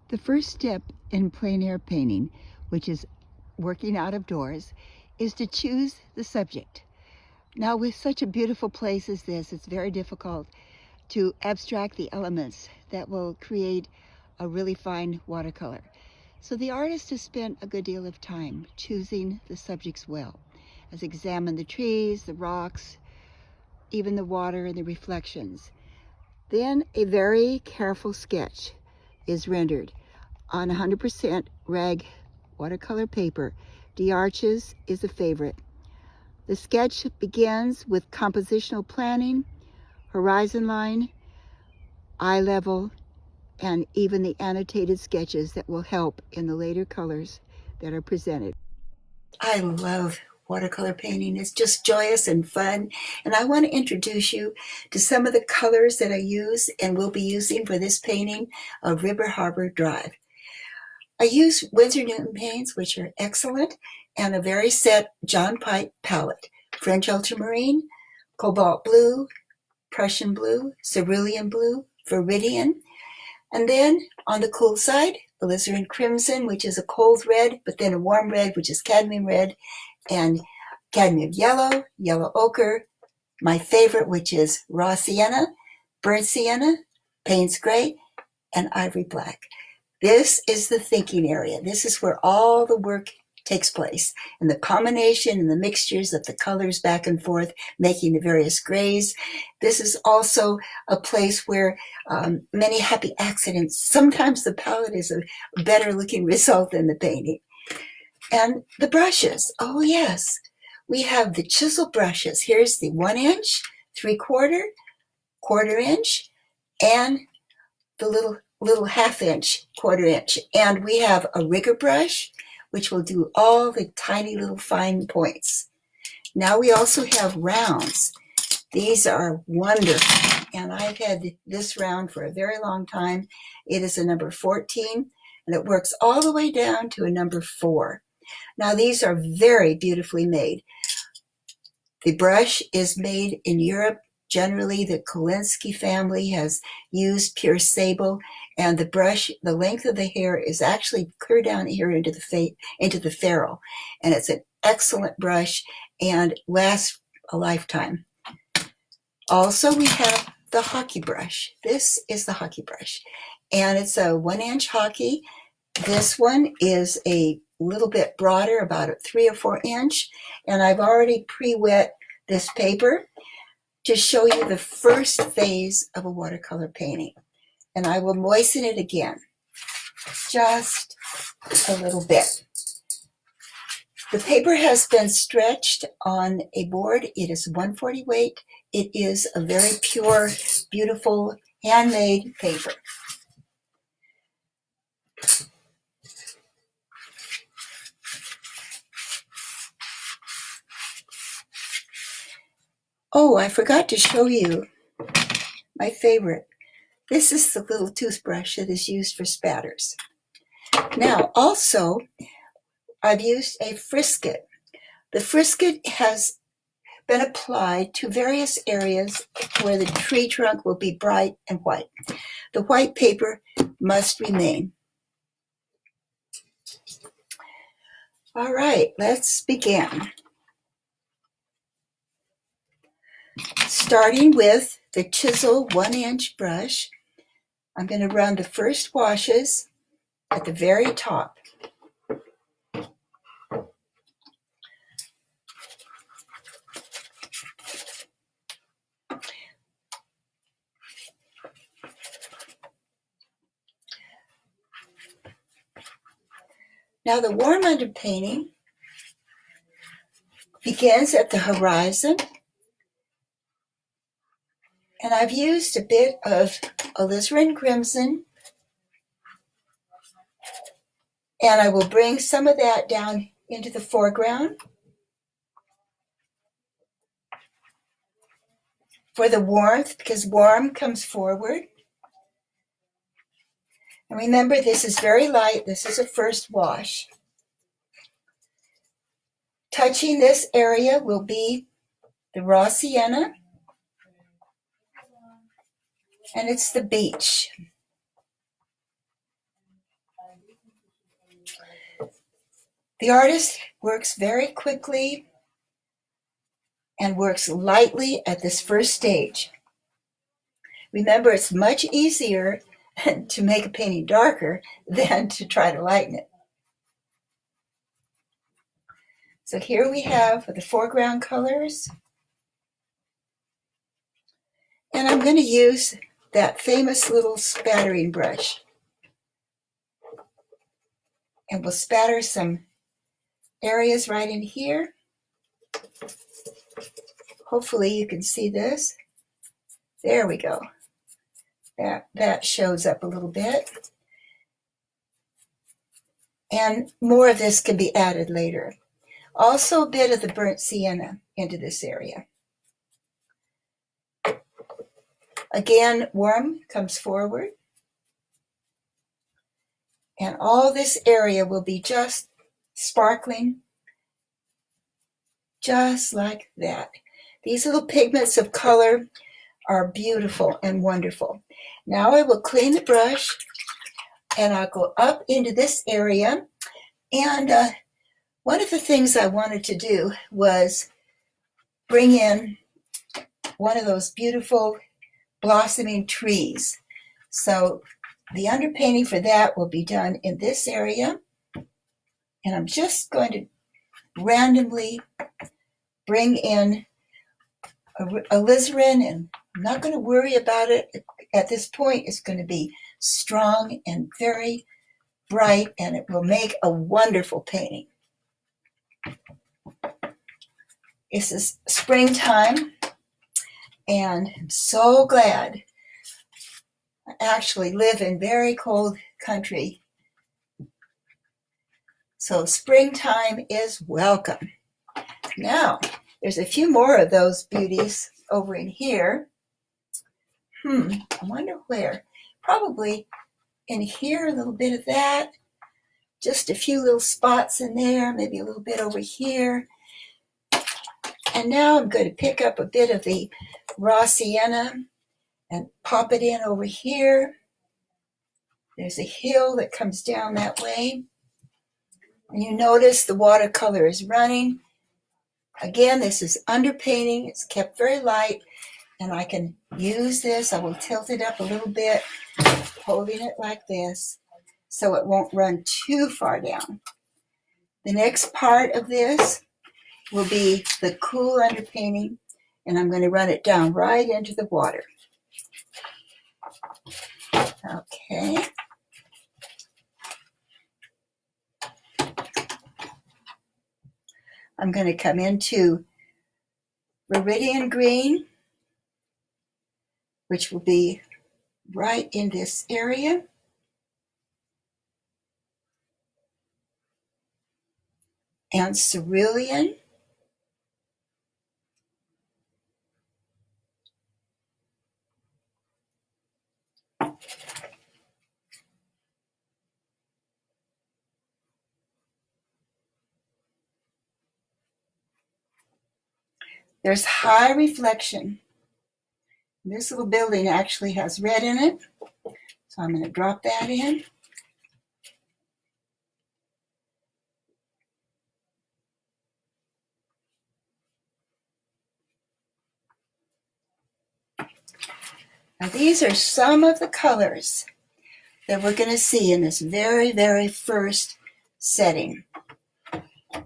The first step in plein air painting, which is working out of doors, is to choose the subject. Now, with such a beautiful place as this, it's very difficult to abstract the elements that will create a really fine watercolor. So the artist has spent a good deal of time choosing the subjects well, has examined the trees, the rocks, even the water and the reflections. Then a very careful sketch is rendered on 100% rag watercolor paper. D'Arches is a favorite. The sketch begins with compositional planning, horizon line, eye level, and even the annotated sketches that will help in the later colors that are presented. I love watercolor painting. It's just joyous and fun. And I want to introduce you to some of the colors that I use and will be using for this painting of River Harbor Drive. I use Winsor Newton paints, which are excellent, and a very set John Pike palette. French ultramarine, cobalt blue, Prussian blue, cerulean blue, viridian. And then on the cool side, alizarin crimson, which is a cold red, but then a warm red, which is cadmium red, and cadmium yellow, yellow ochre, my favorite, which is raw sienna, burnt sienna, Payne's gray, and ivory black. This is the thinking area. This is where all the work takes place, and the combination and the mixtures of the colors back and forth, making the various grays. This is also a place where many happy accidents. Sometimes the palette is a better looking result than the painting. And the brushes. Oh yes, we have the chisel brushes. Here's the 1 inch, 3/4, 1/4 inch, and the little 1/2 inch, 1/4 inch. And we have a rigger brush, which will do all the tiny little fine points. Now we also have rounds. These are wonderful, and I've had this round for a very long time. It is a number 14, and it works all the way down to a number 4. Now these are very beautifully made. The brush is made in Europe. Generally, the Kolinsky family has used pure sable, and the brush, the length of the hair is actually clear down here into the ferrule, and it's an excellent brush and lasts a lifetime. Also, we have the hockey brush. This is the hockey brush, and it's a 1 inch hockey. This one is a little bit broader, about a 3 or 4 inch, and I've already pre-wet this paper to show you the first phase of a watercolor painting. And I will moisten it again, just a little bit. The paper has been stretched on a board. It is 140 weight. It is a very pure, beautiful, handmade paper. Oh, I forgot to show you my favorite. This is the little toothbrush that is used for spatters. Now, also, I've used a frisket. The frisket has been applied to various areas where the tree trunk will be bright and white. The white paper must remain. All right, let's begin. Starting with the chisel 1 inch brush, I'm going to run the first washes at the very top. Now the warm underpainting begins at the horizon, and I've used a bit of alizarin crimson, and I will bring some of that down into the foreground. For the warmth, because warm comes forward. And remember, this is very light. This is a first wash. Touching this area will be the raw sienna, and it's the beach. The artist works very quickly and works lightly at this first stage. Remember, it's much easier to make a painting darker than to try to lighten it. So here we have the foreground colors. And I'm going to use that famous little spattering brush. And we'll spatter some areas right in here. Hopefully you can see this. There we go. That shows up a little bit. And more of this can be added later. Also a bit of the burnt sienna into this area. Again, warm comes forward. And all this area will be just sparkling, just like that. These little pigments of color are beautiful and wonderful. Now I will clean the brush and I'll go up into this area. And one of the things I wanted to do was bring in one of those beautiful blossoming trees. So the underpainting for that will be done in this area. And I'm just going to randomly bring in alizarin, and I'm not going to worry about it at this point. It's going to be strong and very bright, and it will make a wonderful painting. This is springtime, and I'm so glad I actually live in very cold country. So springtime is welcome. Now, there's a few more of those beauties over in here. I wonder where. Probably in here, a little bit of that. Just a few little spots in there, maybe a little bit over here. And now I'm going to pick up a bit of the raw sienna and pop it in over here. There's a hill that comes down that way. And you notice the watercolor is running. Again, this is underpainting. It's kept very light. And I can use this. I will tilt it up a little bit, holding it like this, so it won't run too far down. The next part of this will be the cool underpainting, and I'm going to run it down right into the water. Okay. I'm going to come into Viridian Green, which will be right in this area. And Cerulean. There's high reflection. This little building actually has red in it, so I'm going to drop that in. Now these are some of the colors that we're going to see in this very, very first setting.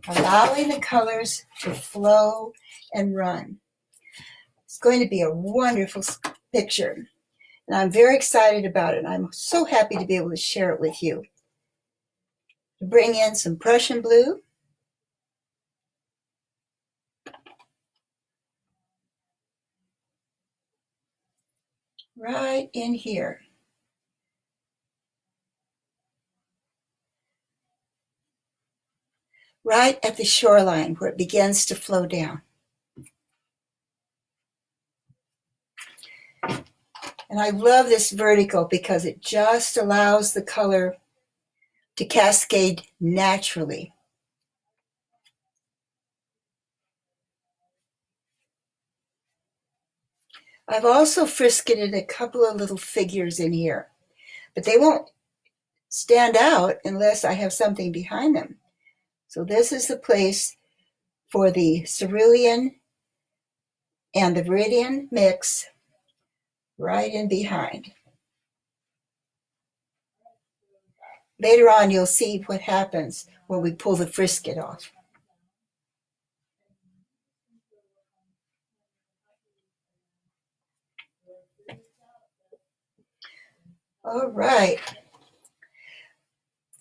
Allowing the colors to flow and run. It's going to be a wonderful picture, and I'm very excited about it. I'm so happy to be able to share it with you. Bring in some Prussian blue. Right in here. Right at the shoreline where it begins to flow down. And I love this vertical because it just allows the color to cascade naturally. I've also frisketed a couple of little figures in here, but they won't stand out unless I have something behind them. So this is the place for the cerulean and the viridian mix right in behind. Later on, you'll see what happens when we pull the frisket off. All right.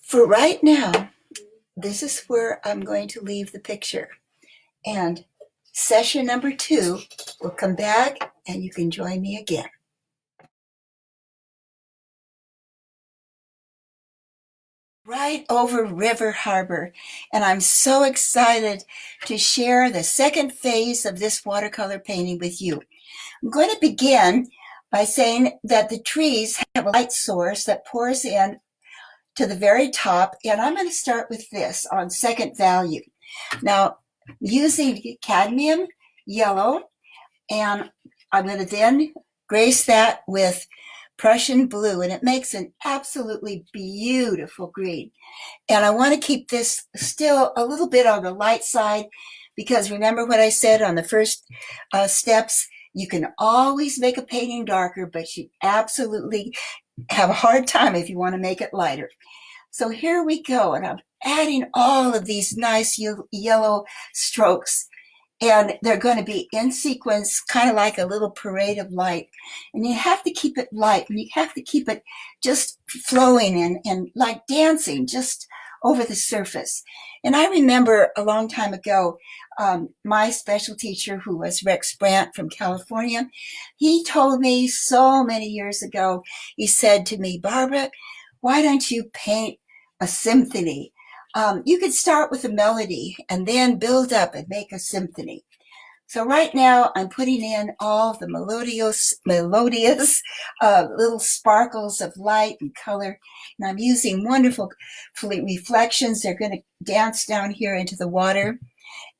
For right now, this is where I'm going to leave the picture. And session number 2 will come back and you can join me again. Right over River Harbor, and I'm so excited to share the second phase of this watercolor painting with you. I'm going to begin by saying that the trees have a light source that pours in to the very top, and I'm going to start with this on second value. Now, using cadmium yellow, and I'm going to then grace that with Prussian blue, and it makes an absolutely beautiful green. And I want to keep this still a little bit on the light side, because remember what I said on the first steps, you can always make a painting darker, but you absolutely have a hard time if you want to make it lighter. So here we go, and I'm adding all of these nice yellow strokes, and they're going to be in sequence, kind of like a little parade of light. And you have to keep it light, and you have to keep it just flowing and like dancing just over the surface. And I remember a long time ago, my special teacher, who was Rex Brandt from California, he told me so many years ago, he said to me, Barbara, why don't you paint a symphony? You could start with a melody and then build up and make a symphony. So right now I'm putting in all the melodious little sparkles of light and color. And I'm using wonderful reflections. They're going to dance down here into the water.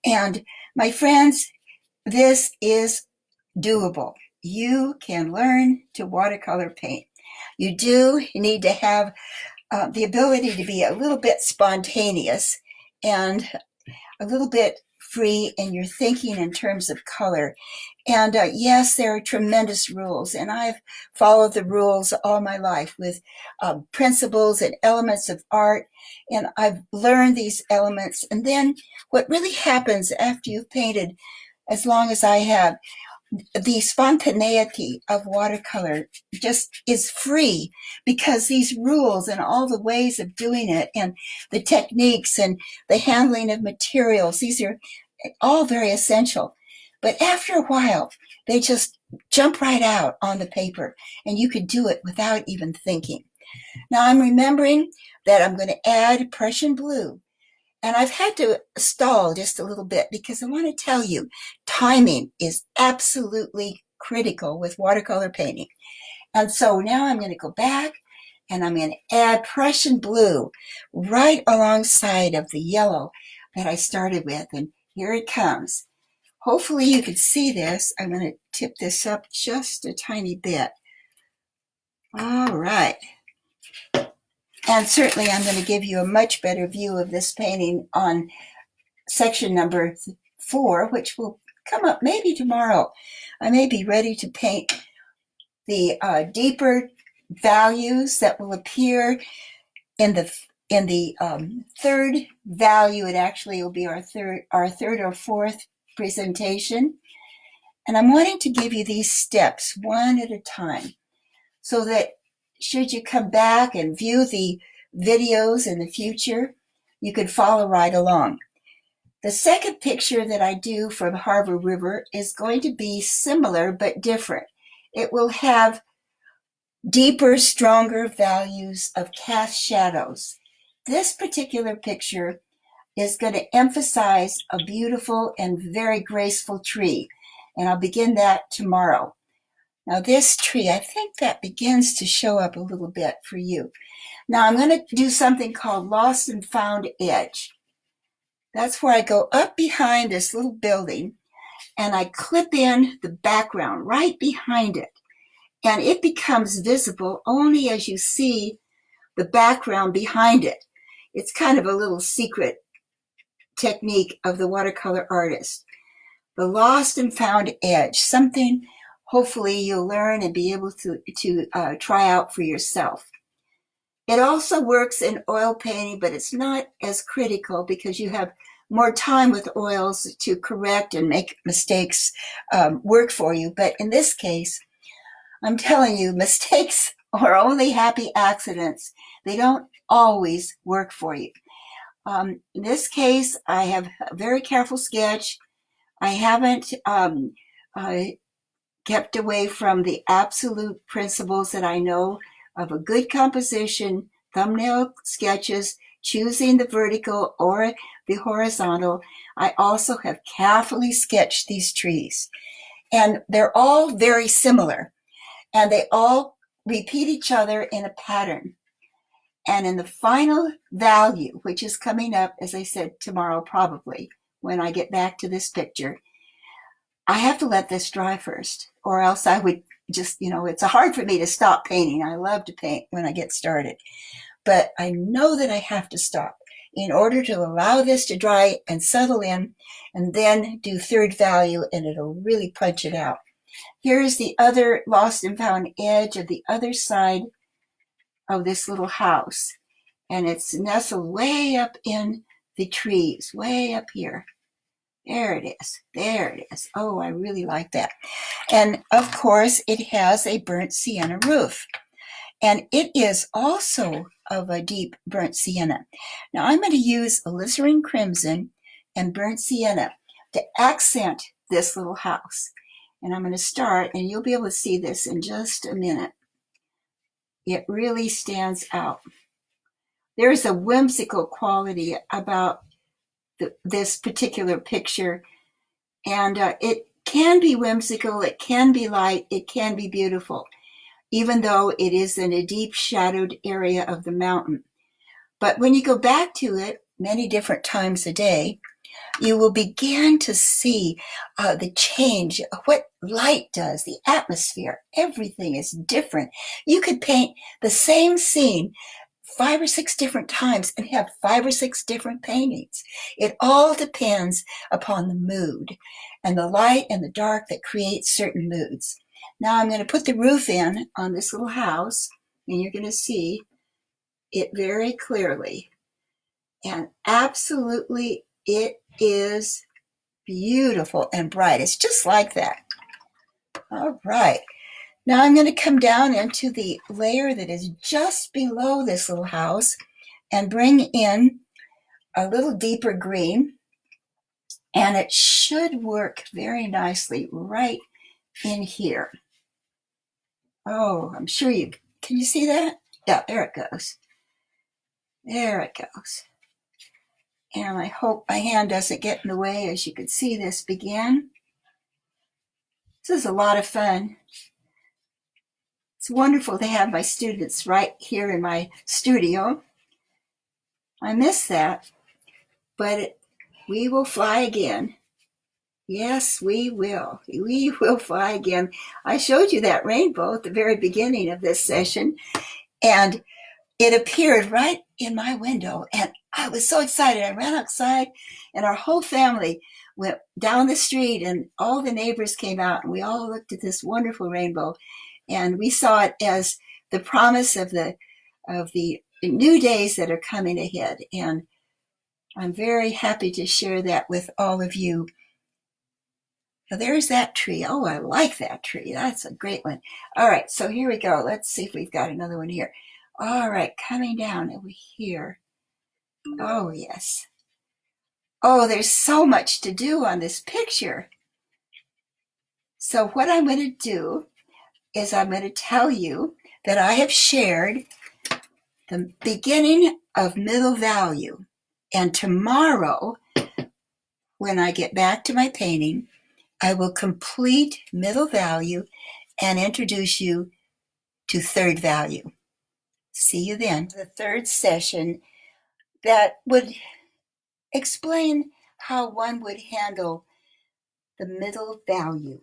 And my friends, this is doable. You can learn to watercolor paint. You do need to have the ability to be a little bit spontaneous and a little bit free in your thinking in terms of color. And yes, there are tremendous rules, and I've followed the rules all my life with principles and elements of art, and I've learned these elements. And then what really happens after you've painted as long as I have, the spontaneity of watercolor just is free, because these rules and all the ways of doing it and the techniques and the handling of materials, these are all very essential. But after a while, they just jump right out on the paper, and you could do it without even thinking. Now I'm remembering that I'm going to add Prussian blue. And I've had to stall just a little bit because I want to tell you, timing is absolutely critical with watercolor painting. And so now I'm going to go back and I'm going to add Prussian blue right alongside of the yellow that I started with. And here it comes. Hopefully you can see this. I'm going to tip this up just a tiny bit. All right. And certainly I'm going to give you a much better view of this painting on section number 4, which will come up maybe tomorrow. I may be ready to paint the deeper values that will appear in the third value. It actually will be our third or fourth presentation. And I'm wanting to give you these steps one at a time, so that should you come back and view the videos in the future, you could follow right along. The second picture that I do from Harbor River is going to be similar but different. It will have deeper, stronger values of cast shadows. This particular picture is going to emphasize a beautiful and very graceful tree, and I'll begin that tomorrow. Now this tree, I think that begins to show up a little bit for you. Now I'm going to do something called Lost and Found Edge. That's where I go up behind this little building and I clip in the background right behind it. And it becomes visible only as you see the background behind it. It's kind of a little secret technique of the watercolor artist. The lost and found edge, something hopefully you'll learn and be able to try out for yourself. It also works in oil painting, but it's not as critical because you have more time with oils to correct and make mistakes work for you. But in this case, I'm telling you, mistakes are only happy accidents. They don't always work for you. In this case, I have a very careful sketch. I haven't kept away from the absolute principles that I know of a good composition, thumbnail sketches, choosing the vertical or the horizontal. I also have carefully sketched these trees, and they're all very similar, and they all repeat each other in a pattern. And in the final value, which is coming up, as I said, tomorrow probably, when I get back to this picture, I have to let this dry first, or else I would just, it's hard for me to stop painting. I love to paint when I get started, but I know that I have to stop in order to allow this to dry and settle in, and then do third value, and it'll really punch it out. Here's the other lost and found edge of the other side of this little house, and it's nestled way up in the trees, way up here. There it is. There it is. Oh, I really like that. And of course, it has a burnt sienna roof. And it is also of a deep burnt sienna. Now I'm going to use alizarin crimson and burnt sienna to accent this little house. And I'm going to start, and you'll be able to see this in just a minute. It really stands out. There's a whimsical quality about this particular picture, and it can be whimsical, it can be light, it can be beautiful, even though it is in a deep shadowed area of the mountain. But when you go back to it many different times a day, you will begin to see the change, what light does, the atmosphere. Everything is different. You could paint the same scene 5 or 6 different times and have 5 or 6 different paintings. It all depends upon the mood and the light and the dark that create certain moods. Now I'm going to put the roof in on this little house, and you're going to see it very clearly. And absolutely, it is beautiful and bright. It's just like that. All right. Now I'm going to come down into the layer that is just below this little house and bring in a little deeper green, and it should work very nicely right in here. Oh, I'm sure can you see that? Yeah, there it goes. There it goes. And I hope my hand doesn't get in the way as you can see this begin. This is a lot of fun. It's wonderful to have my students right here in my studio. I miss that, but we will fly again. Yes, we will. We will fly again. I showed you that rainbow at the very beginning of this session, and it appeared right in my window, and I was so excited. I ran outside, and our whole family went down the street, and all the neighbors came out, and we all looked at this wonderful rainbow, and we saw it as the promise of the new days that are coming ahead. And I'm very happy to share that with all of you. Now, there's that tree. Oh, I like that tree. That's a great one. All right, so here we go. Let's see if we've got another one here. All right, coming down over here. Oh, yes. Oh, there's so much to do on this picture. So what I'm going to do is I'm going to tell you that I have shared the beginning of middle value. And tomorrow, when I get back to my painting, I will complete middle value and introduce you to third value. See you then. The third session that would explain how one would handle the middle value.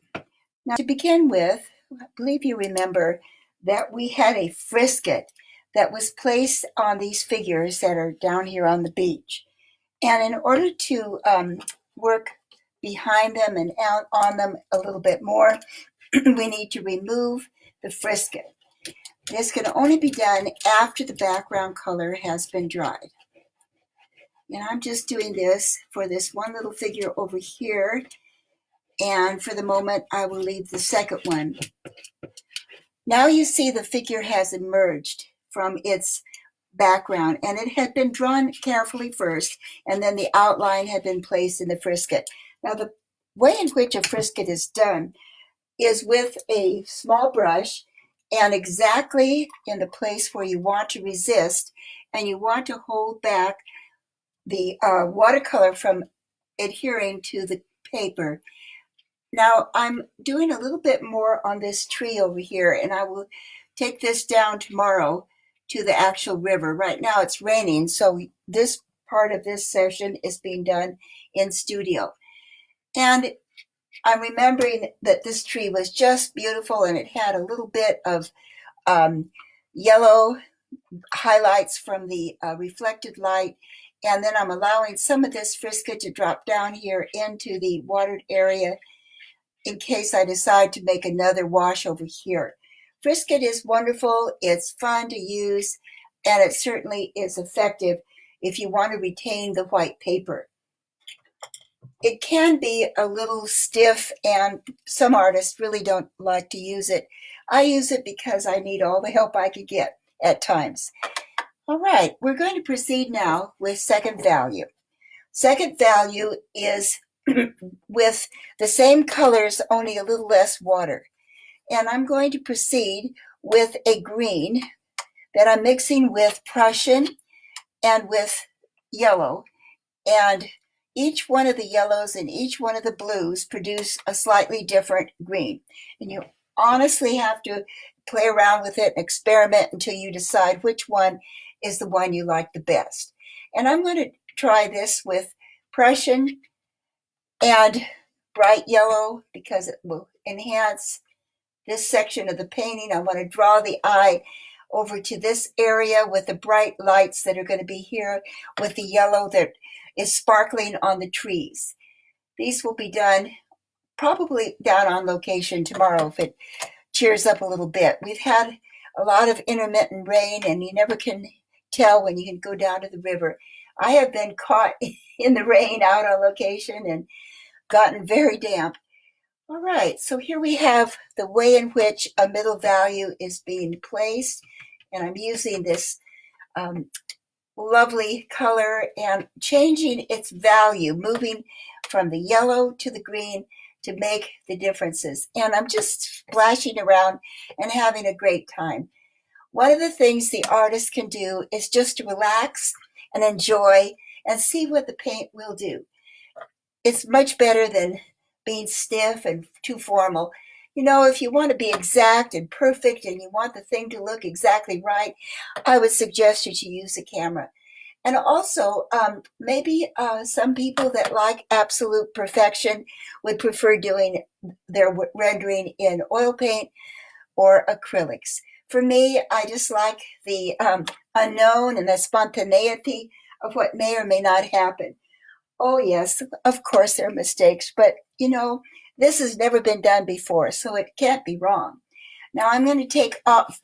Now, to begin with, I believe you remember that we had a frisket that was placed on these figures that are down here on the beach. And in order to work behind them and out on them a little bit more, we need to remove the frisket. This can only be done after the background color has been dried. And I'm just doing this for this one little figure over here. And for the moment, I will leave the second one. Now you see the figure has emerged from its background, and it had been drawn carefully first, and then the outline had been placed in the frisket. Now the way in which a frisket is done is with a small brush and exactly in the place where you want to resist, and you want to hold back the watercolor from adhering to the paper. Now I'm doing a little bit more on this tree over here, and I will take this down tomorrow to the actual river. Right now it's raining, so this part of this session is being done in studio. And I'm remembering that this tree was just beautiful, and it had a little bit of yellow highlights from the reflected light. And then I'm allowing some of this frisket to drop down here into the watered area in case I decide to make another wash over here. Frisket is wonderful, it's fun to use, and it certainly is effective if you want to retain the white paper. It can be a little stiff, and some artists really don't like to use it. I use it because I need all the help I could get at times. All right, we're going to proceed now with second value. Second value is with the same colors, only a little less water. And I'm going to proceed with a green that I'm mixing with Prussian and with yellow. And each one of the yellows and each one of the blues produce a slightly different green. And you honestly have to play around with it and experiment until you decide which one is the one you like the best. And I'm going to try this with Prussian and bright yellow because it will enhance this section of the painting. I want to draw the eye over to this area with the bright lights that are going to be here with the yellow that is sparkling on the trees. These will be done probably down on location tomorrow if it cheers up a little bit. We've had a lot of intermittent rain, and you never can tell when you can go down to the river. I have been caught in the rain out on location and gotten very damp. All right, so here we have the way in which a middle value is being placed, and I'm using this lovely color and changing its value, moving from the yellow to the green to make the differences. And I'm just splashing around and having a great time. One of the things the artist can do is just to relax and enjoy and see what the paint will do. It's much better than being stiff and too formal. You know, if you want to be exact and perfect and you want the thing to look exactly right, I would suggest you to use a camera. And also, maybe some people that like absolute perfection would prefer doing their rendering in oil paint or acrylics. For me, I just like the unknown and the spontaneity of what may or may not happen. Oh, yes, of course there are mistakes, but you know, this has never been done before, so it can't be wrong. Now I'm going to take off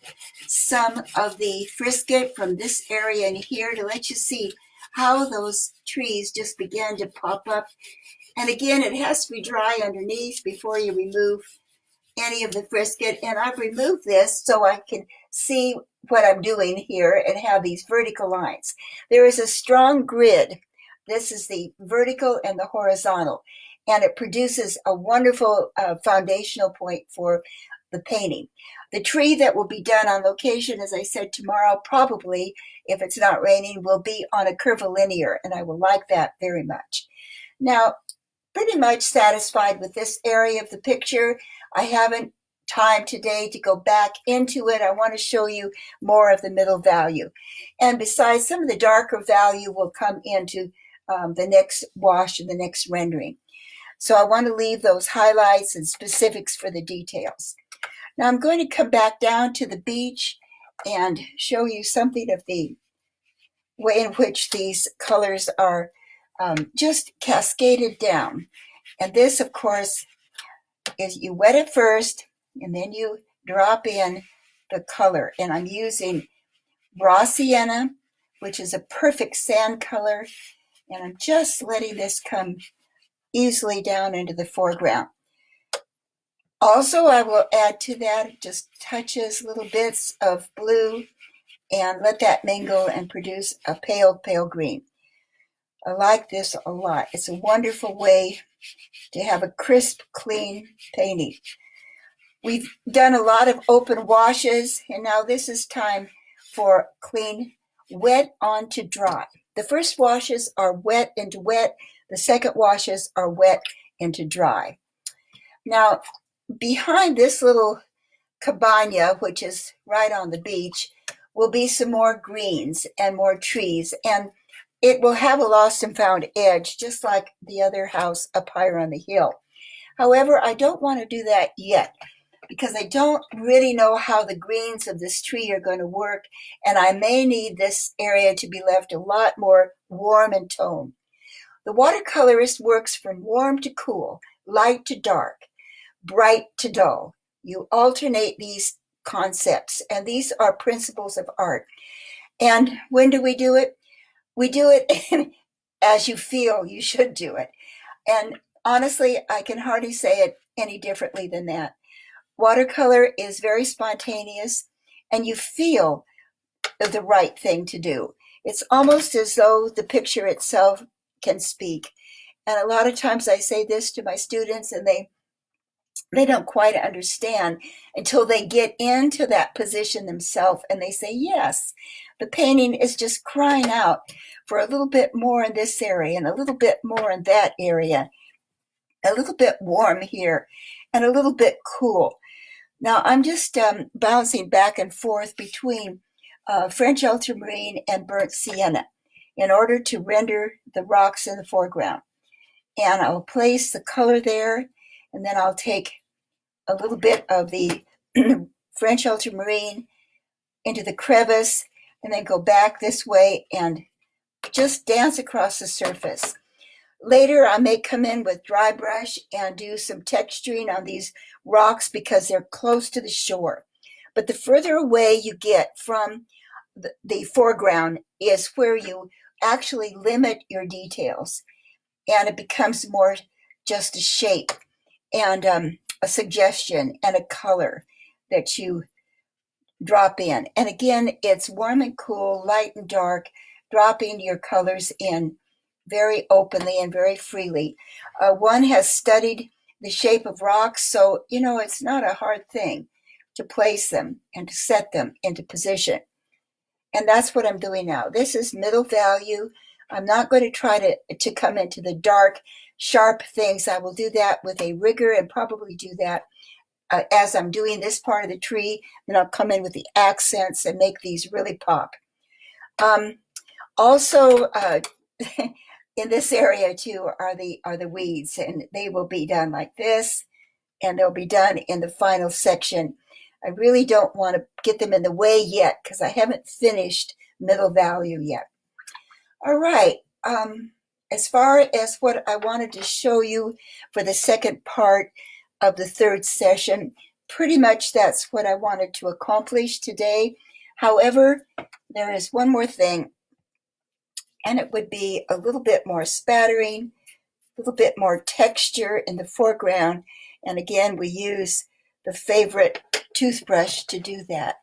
some of the frisket from this area in here to let you see how those trees just began to pop up. And again, it has to be dry underneath before you remove any of the frisket. And I've removed this so I can see what I'm doing here and have these vertical lines. There is a strong grid. This is the vertical and the horizontal, and it produces a wonderful foundational point for the painting. The tree that will be done on location, as I said, tomorrow, probably, if it's not raining, will be on a curvilinear, and I will like that very much. Now, pretty much satisfied with this area of the picture. I haven't time today to go back into it. I want to show you more of the middle value. And besides, some of the darker value will come into the next wash and the next rendering. So I want to leave those highlights and specifics for the details. Now I'm going to come back down to the beach and show you something of the way in which these colors are just cascaded down. And this, of course, is you wet it first, and then you drop in the color. And I'm using raw sienna, which is a perfect sand color, and I'm just letting this come easily down into the foreground. Also, I will add to that just touches, little bits of blue, and let that mingle and produce a pale, pale green. I like this a lot. It's a wonderful way to have a crisp, clean painting. We've done a lot of open washes, and now this is time for clean, wet onto dry. The first washes are wet into wet. The second washes are wet into dry. Now, behind this little cabana, which is right on the beach, will be some more greens and more trees, and it will have a lost and found edge, just like the other house up higher on the hill. However, I don't want to do that yet because I don't really know how the greens of this tree are going to work, and I may need this area to be left a lot more warm in tone. The watercolorist works from warm to cool, light to dark, bright to dull. You alternate these concepts, and these are principles of art. And when do we do it? We do it as you feel you should do it. And honestly, I can hardly say it any differently than that. Watercolor is very spontaneous, and you feel the right thing to do. It's almost as though the picture itself can speak. And a lot of times I say this to my students, and they don't quite understand until they get into that position themselves, and they say, yes, the painting is just crying out for a little bit more in this area and a little bit more in that area, a little bit warm here and a little bit cool. Now I'm just bouncing back and forth between French ultramarine and burnt sienna in order to render the rocks in the foreground. And I'll place the color there, and then I'll take a little bit of the French ultramarine into the crevice, and then go back this way and just dance across the surface. Later, I may come in with dry brush and do some texturing on these rocks because they're close to the shore. But the further away you get from the foreground is where you actually limit your details, and it becomes more just a shape and a suggestion and a color that you drop in. And again, it's warm and cool, light and dark, dropping your colors in very openly and very freely. One has studied the shape of rocks, so it's not a hard thing to place them and to set them into position. And that's what I'm doing now. This is middle value. I'm not going to try to come into the dark, sharp things. I will do that with a rigor and probably do that as I'm doing this part of the tree. Then I'll come in with the accents and make these really pop. Also, in this area too are the weeds, and they will be done like this, and they'll be done in the final section. I really don't want to get them in the way yet because I haven't finished middle value yet. All right. As far as what I wanted to show you for the second part of the third session, pretty much that's what I wanted to accomplish today. However, there is one more thing, and it would be a little bit more spattering, a little bit more texture in the foreground. And again, we use the favorite toothbrush to do that.